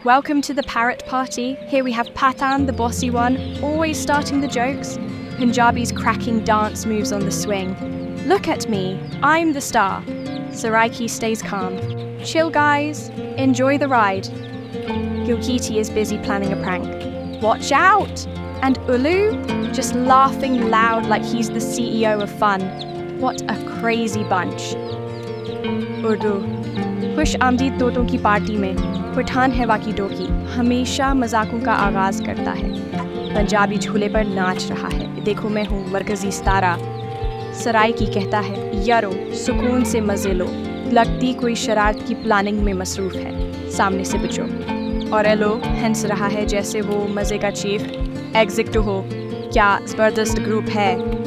Welcome to the Parrot party. Here we have Patan, the bossy one, always starting the jokes. Punjabi's cracking dance moves on the swing. Look at me, I'm the star. Saraiki stays calm. Chill guys, enjoy the ride. Gilkiti is busy planning a prank. Watch out! And Ulu, just laughing loud like he's the CEO of fun. What a crazy bunch. Urdu. खुश आमदीद तोतों की party में पठान है वाकी टोकी हमेशा मजाकों का आगाज करता है। पंजाबी झूले पर नाच रहा है, देखो मैं हूँ मरकजी सितारा। सराइकी कहता है यारो सुकून से मजे लो, लगती कोई शरारत की प्लानिंग में मसरूफ है, सामने से बचो। और एलो हंस रहा है जैसे वो मजे का चीफ एग्जिक्ट हो, क्या जबरदस्त ग्रुप है।